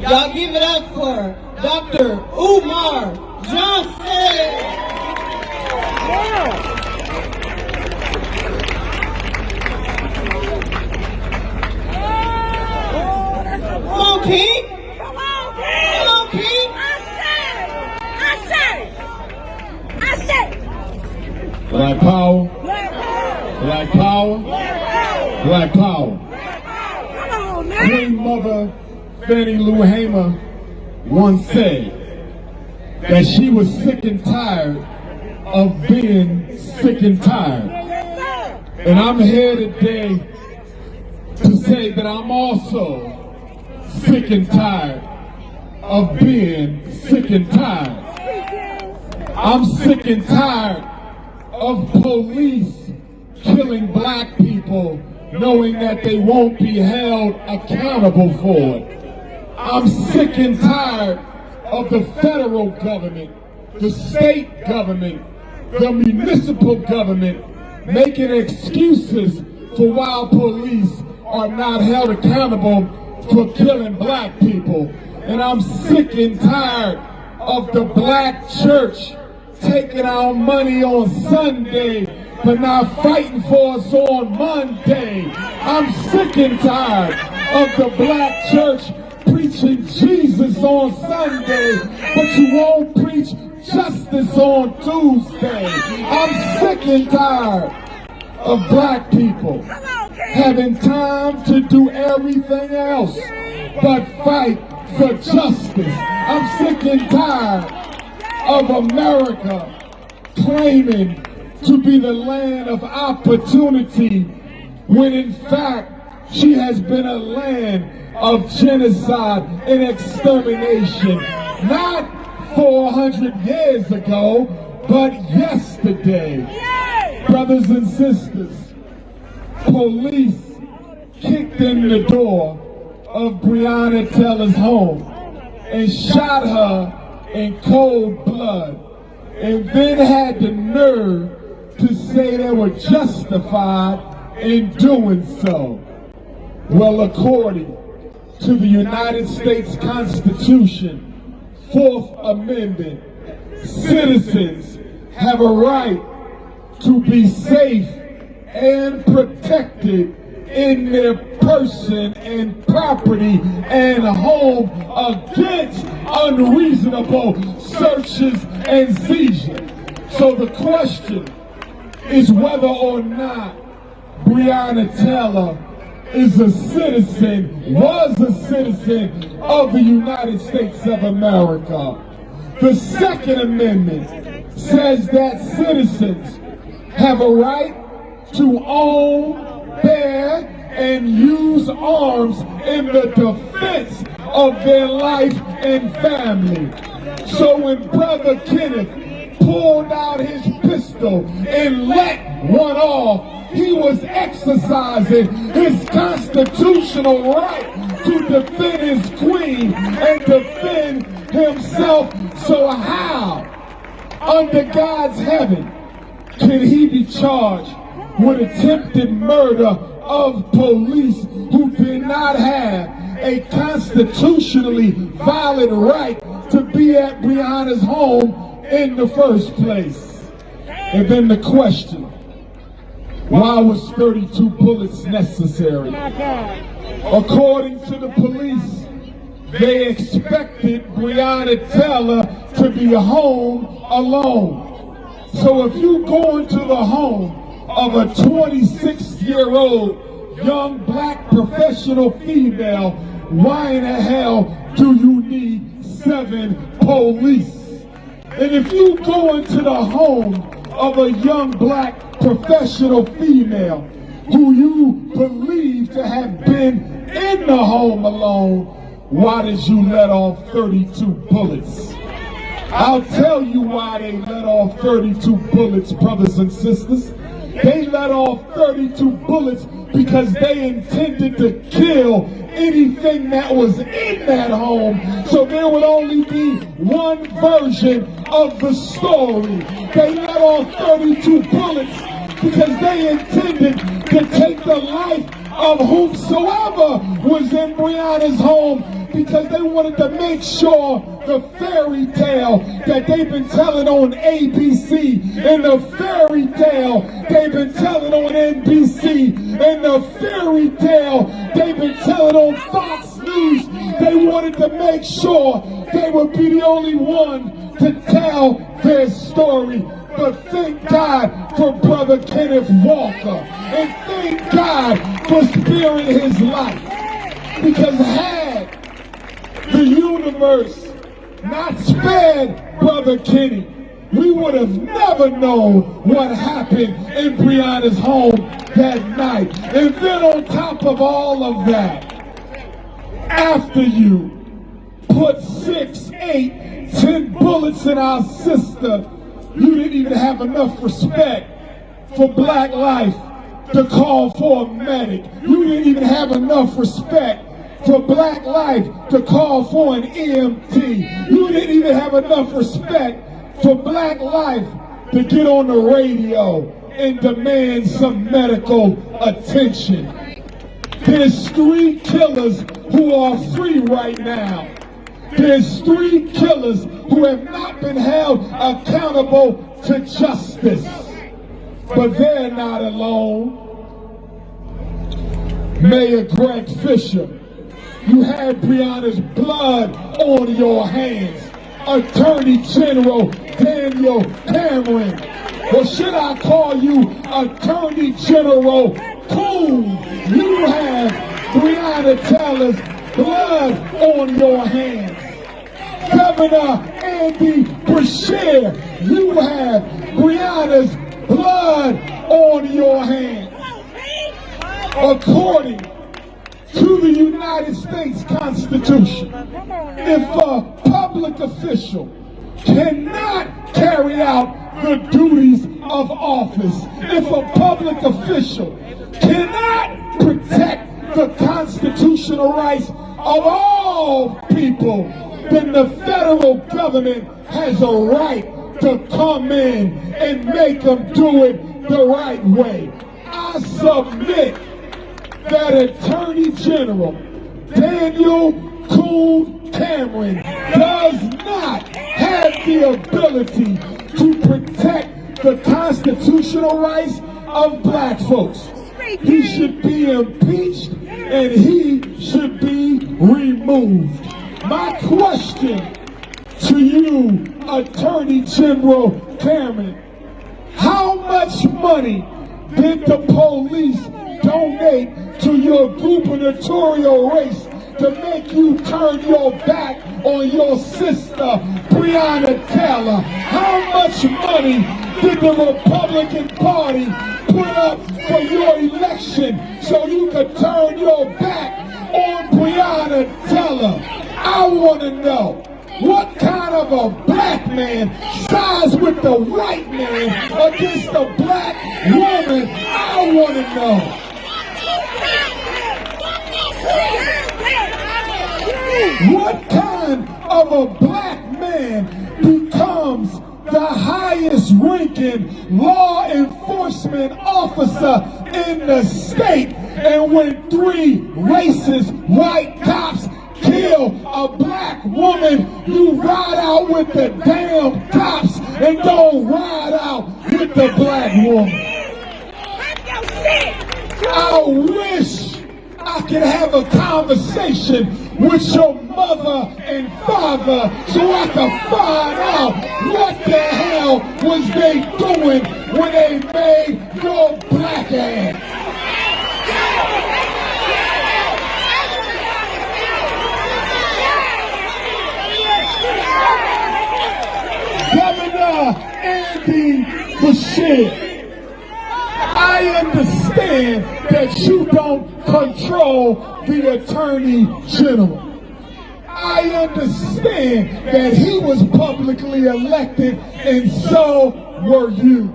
Y'all give it up for DrUmarJohnson. Come on, King. Come on, King. Come on, King. I say. Black power, Black power. black power, Black power. black power. Come on, man. Queen Mother Fannie Lou Hamer once said that she was sick and tired of being sick and tired. Yes, sir. And I'm here today to say that I'm also sick and tired of being sick and tired. I'm sick and tired of police killing black people knowing that they won't be held accountable for it. I'm sick and tired of the federal government, the state government, the municipal government making excuses for why police are not held accountable for killing black people. And I'm sick and tired of the black church taking our money on Sunday but not fighting for us on Monday. I'm sick and tired of the black church preaching Jesus on Sunday, but you won't preach justice on Tuesday. I'm sick and tired of black people having time to do everything else but fight for justice. I'm sick and tired of America claiming to be the land of opportunity when in fact she has been a land of genocide and extermination, not 400 years ago, but yesterday. Brothers and sisters, police kicked in the door of Breonna Taylor's home and shot her in cold blood, and then had the nerve to say they were justified in doing so. Well, according to the United States Constitution, 4th Amendment, citizens have a right to be safe and protected in their person and property and home against unreasonable searches and seizures. So the question is whether or not Breonna Taylor is a citizen, was a citizen of the United States of America. The Second Amendment says that citizens have a right to own, bear, and use arms in the defense of their life and family. So when Brother Kenneth pulled out his pistol and let one off, he was exercising his constitutional right to defend his queen and defend himself. So how, under God's heaven, can he be charged with attempted murder of police who did not have a constitutionally valid right to be at Breonna's home in the first place? And then the question, why was 32 bullets necessary? According to the police, they expected Breonna Taylor to be home alone. So if you go into the home of a 26-year-old young black professional female, why in the hell do you need 7 police? And if you go into the home of a young black professional female who you believe to have been in the home alone, why did you let off 32 bullets? I'll tell you why they let off 32 bullets, brothers and sisters. They let off 32 bullets because they intended to kill anything that was in that home, so there would only be one version of the story. They let off 32 bullets because they intended to take the life of whomsoever was in Breonna's home because they wanted to make sure the fairy tale that they've been telling on ABC, and the fairy tale they've been telling on NBC, and the fairy tale they've been telling on Fox News, they wanted to make sure they would be the only one to tell their story. But thank God for Brother Kenneth Walker, and thank God for sparing his life. Because had the universe not spared Brother Kenny, we would have never known what happened in Breonna's home that night. And then on top of all of that, after you put 6, 8, 10 bullets in our sister, you didn't even have enough respect for black life to call for a medic. You didn't even have enough respect for black life to call for an EMT. You didn't even have enough respect for black life to get on the radio and demand some medical attention. There's 3 killers who are free right now. There's 3 killers who have not been held accountable to justice. But they're not alone. Mayor Greg Fisher, you had Breonna's blood on your hands. Attorney General Daniel Cameron, or should I call you Attorney General Coon? You have Breonna Taylor's blood on your hands. Governor Andy Beshear, you have Breonna's blood on your hands. According to the United States Constitution, if a public official cannot carry out the duties of office, if a public official cannot protect the constitutional rights of all people, then the federal government has a right to come in and make them do it the right way. I submit that Attorney General Daniel Coon Cameron does not have the ability to protect the constitutional rights of black folks. He should be impeached and he should be removed. My question to you, Attorney General Cameron, how much money did the police donate to your gubernatorial race to make you turn your back on your sister, Breonna Taylor? How much money did the Republican Party put up for your election so you could turn your back on Breonna Taylor? I want to know, what kind of a black man sides with the white man against a black woman? I want to know. What kind of a black man becomes the highest ranking law enforcement officer in the state, and when 3 racist white cops kill a black woman, you ride out with the damn cops and don't ride out with the black woman? I wish I could have a conversation with your mother and father so I could find out what the hell was they doing when they made your black ass. Governor Andy Beshear, I understand that you don't control the Attorney General. I understand that he was publicly elected and so were you.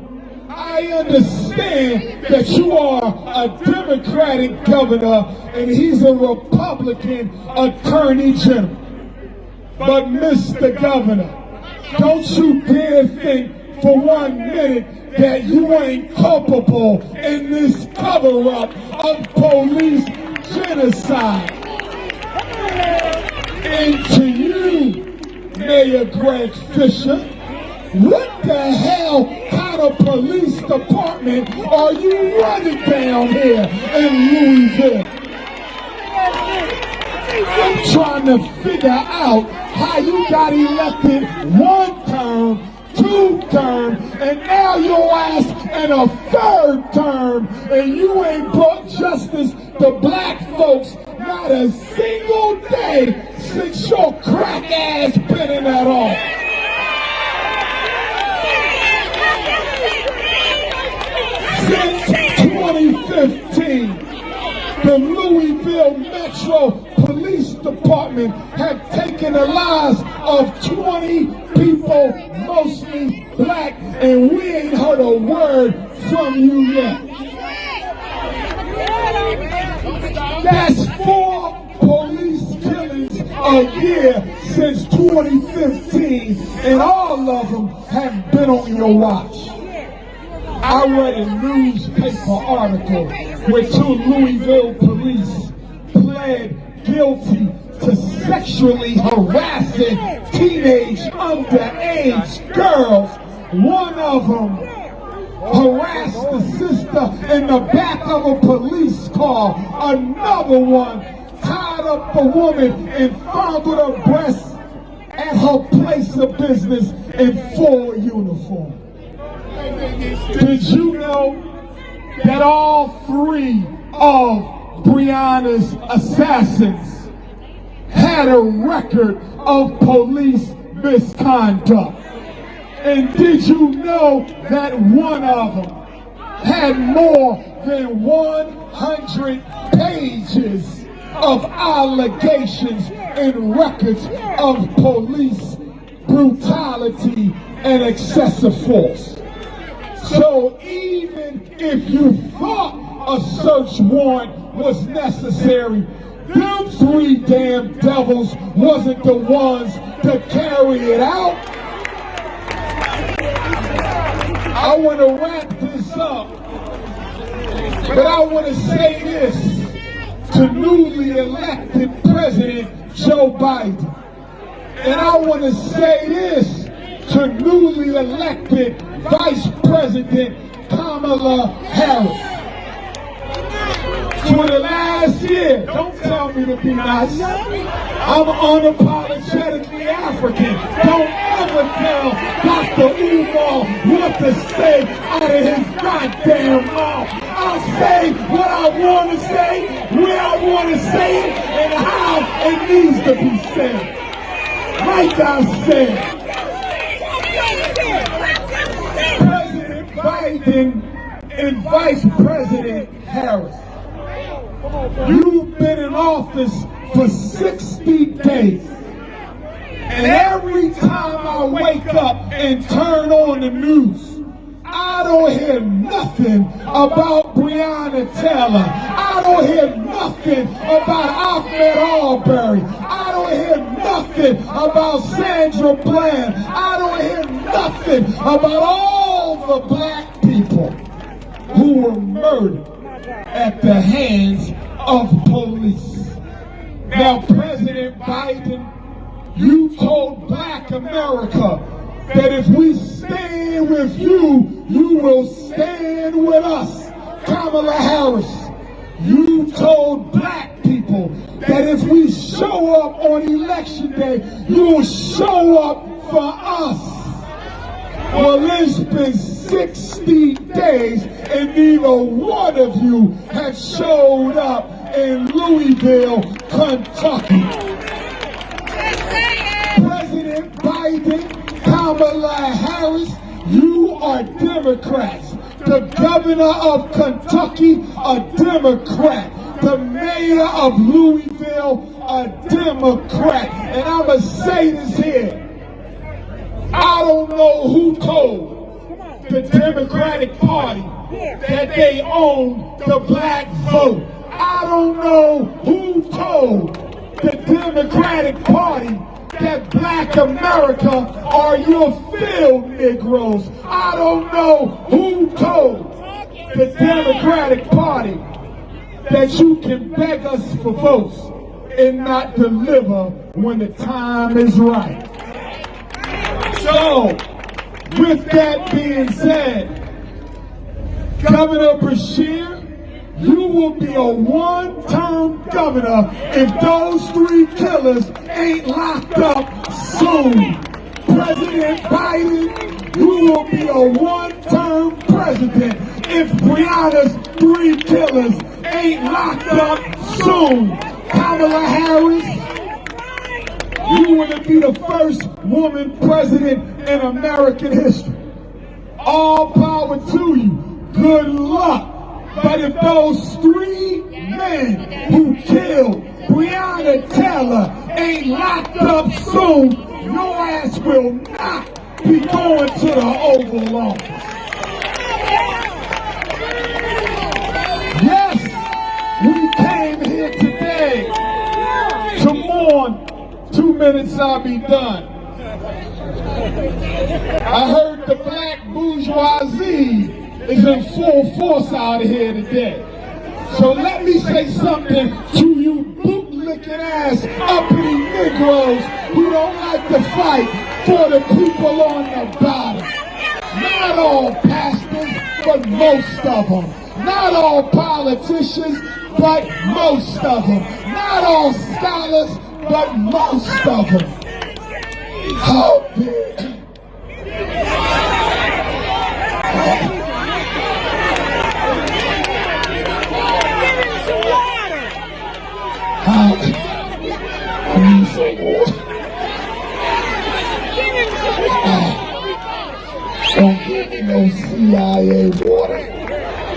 I understand that you are a Democratic governor and he's a Republican Attorney General. But Mr. Governor, don't you dare think for 1 minute that you ain't culpable in this cover-up of police genocide. And to you, Mayor Greg Fisher, what the hell kind of police department are you running down here in Louisville? I'm trying to figure out how you got elected 1 term, 2 term, and now your ass in a 3rd term, and you ain't brought justice to black folks not a single day since your crack ass been in that office. Since 2015, the Louisville Metro Police Department have taken the lives of 20 people, mostly black, and we ain't heard a word from you yet. That's 4 police killings a year since 2015, and all of them have been on your watch. I read a newspaper article where 2 Louisville police pled guilty to sexually harassing teenage underage girls. One of them harassed the sister in the back of a police car. Another one tied up a woman and fondled her breasts at her place of business in full uniform. Did you know that all 3 of Breonna's assassins had a record of police misconduct? And did you know that one of them had more than 100 pages of allegations and records of police brutality and excessive force? So even if you thought a search warrant was necessary, them 3 damn devils wasn't the ones to carry it out. I want to wrap this up, but I want to say this to newly elected President Joe Biden. And I want to say this to newly elected Vice President Kamala Harris. For the last year, don't tell me to be nice, I'm unapologetically African. Don't ever tell Dr.UMAR what to say out of his goddamn mouth. I'll say what I want to say, where I want to say it, and how it needs to be said. Like I said, President Biden and Vice President Harris, you've been in office for 60 days. And every time I wake up and turn on the news, I don't hear nothing about Breonna Taylor. I don't hear nothing about Ahmaud Arbery. I don't hear nothing about Sandra Bland. I don't hear nothing about all the black people who were murdered at the hands of police. Now, President Biden, you told black America that if we stand with you, you will stand with us. Kamala Harris, you told black people that if we show up on election day, you will show up for us. Well, it's been 60 days and neither one of you have showed up in Louisville, Kentucky. President Biden, Kamala Harris, you are Democrats. The governor of Kentucky, a Democrat. The mayor of Louisville, a Democrat. And I'm going to say this here. I don't know who told the Democratic Party that they own the black vote. I don't know who told the Democratic Party that black America are your field Negroes. I don't know who told the Democratic Party that you can beg us for votes and not deliver when the time is right. So, with that being said, Governor Bashir, you will be a one-term governor if those 3 killers ain't locked up soon. President Biden, you will be a one-term president if Breonna's 3 killers ain't locked up soon. Kamala Harris, you will be the first woman president in American history. All power to you. Good luck. But if those 3 men who killed Breonna Taylor ain't locked up soon, your ass will not be going to the Oval Office. Yes, we came here today to mourn. 2 minutes, I'll be done. I heard the black bourgeoisie is in full force out of here today. So let me say something to you bootlicking ass uppity Negroes who don't like to fight for the people on the bottom. Not all pastors, but most of them. Not all politicians, but most of them. Not all scholars, but most of them. How dare don't give me no CIA water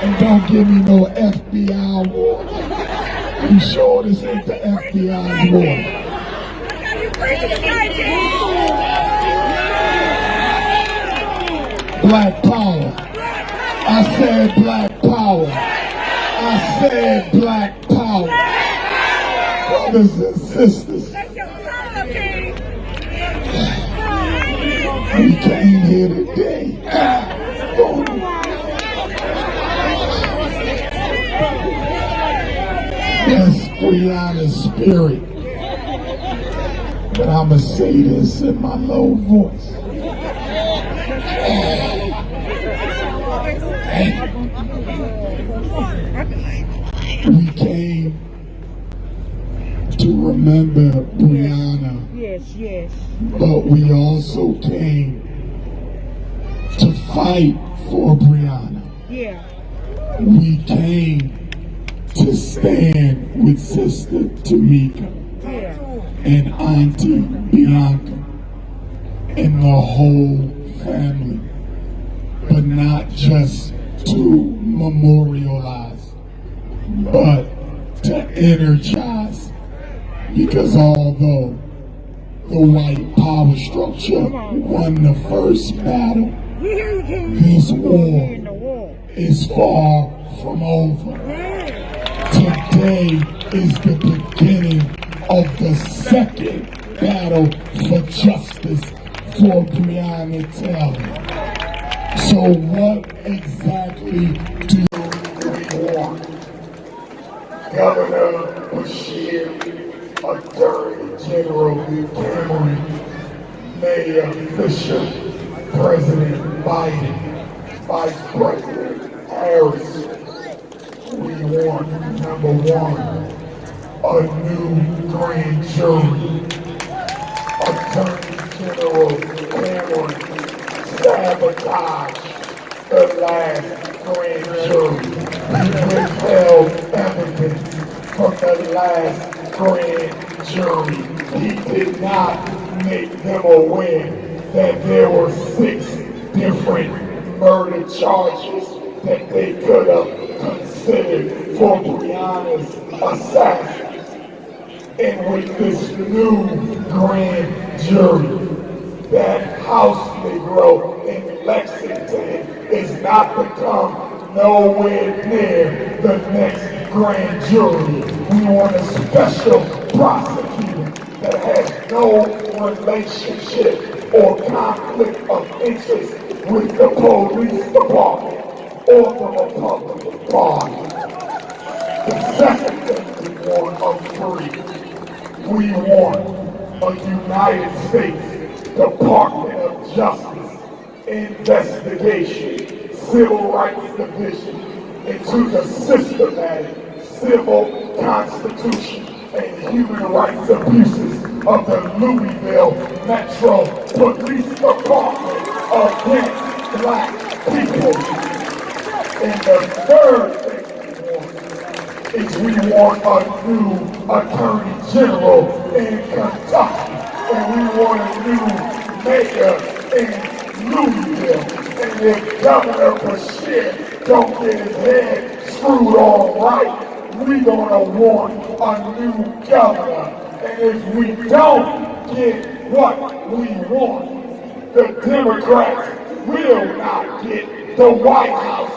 and don't give me no FBI water. You sure this ain't the FBI's water? Black power. I said black power. I said black power. Brothers and sisters, we came here today. Yes, Breonna's spirit. But I'ma say this in my low voice. We came to remember Breonna. Yes. But we also came to fight for Breonna. Yeah. We came to stand with Sister Tamika and Auntie Bianca and the whole family, but not just to memorialize, but to energize, because although the white power structure won the first battle, this war is far from over. Today is the beginning of the second battle for justice for Breonna Taylor. So what exactly do we want? Governor Bashir, Attorney General Cameron, Mayor Fisher, President Biden, Vice President Harris. We want, number one, a new grand jury. Attorney General Cameron sabotaged the last grand jury. He withheld evidence from the last grand jury. He did not make them aware that there were 6 different murder charges that they could have considered for Breonna's assassin. And with this new grand jury, that House Negro in Lexington is not to come nowhere near the next grand jury. We want a special prosecutor that has no relationship or conflict of interest with the police department or the Republican Party. The second thing we want are 3 We want a United States Department of Justice investigation, Civil Rights Division into the systematic civil constitution and human rights abuses of the Louisville Metro Police Department against black people. And the third thing we want a new Attorney General in Kentucky, and we want a new mayor in Louisville. And if Governor Bashir don't get his head screwed on right, we gonna want a new governor. And if we don't get what we want, the Democrats will not get the White House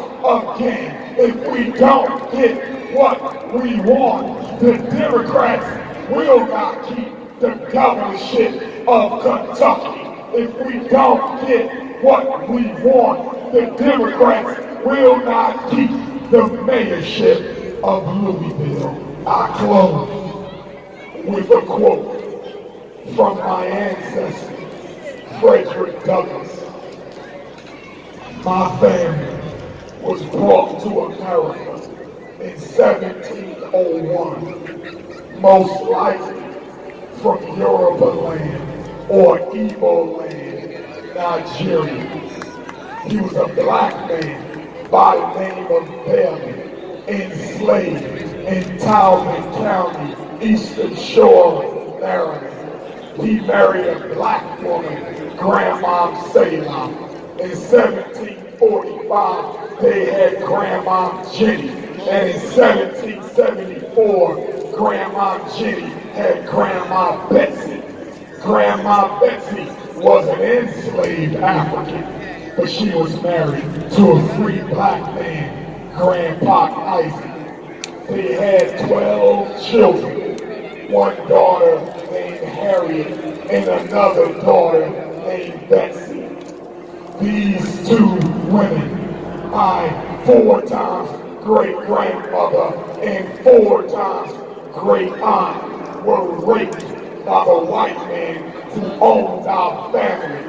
again. If we don't get what we want, the Democrats will not keep the governorship of Kentucky. If we don't get what we want, the Democrats will not keep the mayorship of Louisville. I close with a quote from my ancestor, Frederick Douglass. My family was brought to America in 1701, most likely from Yoruba land or Igbo land, Nigeria. He was a black man by the name of Bailey, enslaved in Talbot County, Eastern Shore, Maryland. He married a black woman, Grandma Selah. In 1745, they had Grandma Jenny, and in 1774, Grandma Jenny had Grandma Betsy. Grandma Betsy was an enslaved African, but she was married to a free black man, Grandpa Isaac. They had 12 children, one daughter named Harriet and another daughter named Betsy. These two women, my 4 times great-grandmother and 4 times great-aunt, were raped by the white man who owned our family.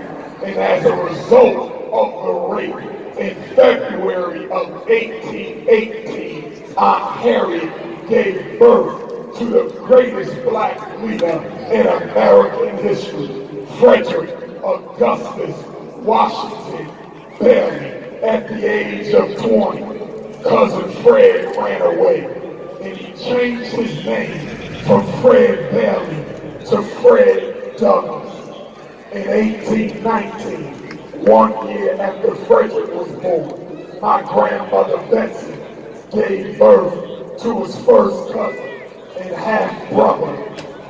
And as a result of the rape, in February of 1818, Aunt Harriet gave birth to the greatest black leader in American history, Frederick Augustus Washington Bailey. At the age of 20, Cousin Fred ran away, and he changed his name from Fred Bailey to Fred Douglass. In 1819, 1 year after Frederick was born, my grandmother Betsy gave birth to his first cousin and half-brother,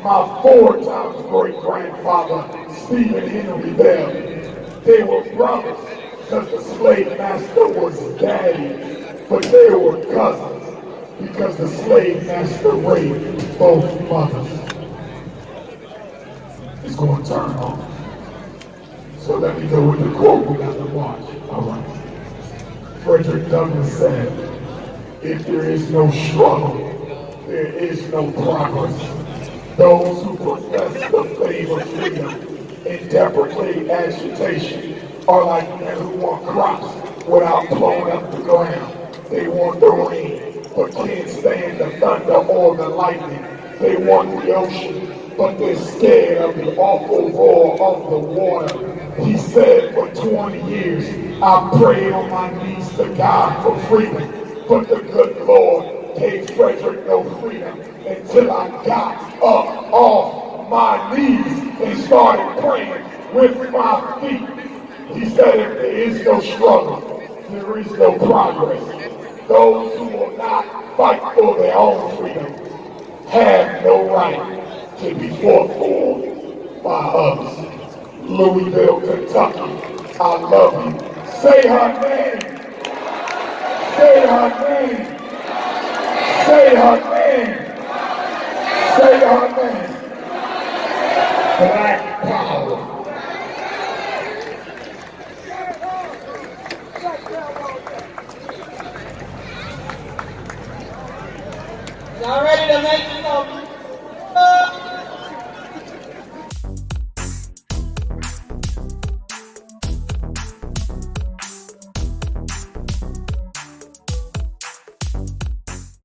my 4 times great-grandfather, Stephen Henry Bailey. They were brothers because the slave master was daddy, but they were cousins because the slave master raped both mothers. It's going to turn on. So let me go with the quote we got to watch. All right. Frederick Douglass said, if there is no struggle, there is no progress. Those who profess the faith of freedom and deprecate agitation are like men who want crops without plowing up the ground. They want the rain, but can't stand the thunder or the lightning. They want the ocean, but they're scared of the awful roar of the water. He said, for 20 years, I prayed on my knees to God for freedom, but the good Lord gave Frederick no freedom until I got up off my knees and started praying with my feet. He said, if there is no struggle, there is no progress. Those who will not fight for their own freedom have no right to be fought for by others. Louisville, Kentucky, I love you. Say her name. Say her name. Say her name. Say her name. Black power. Y'all ready to make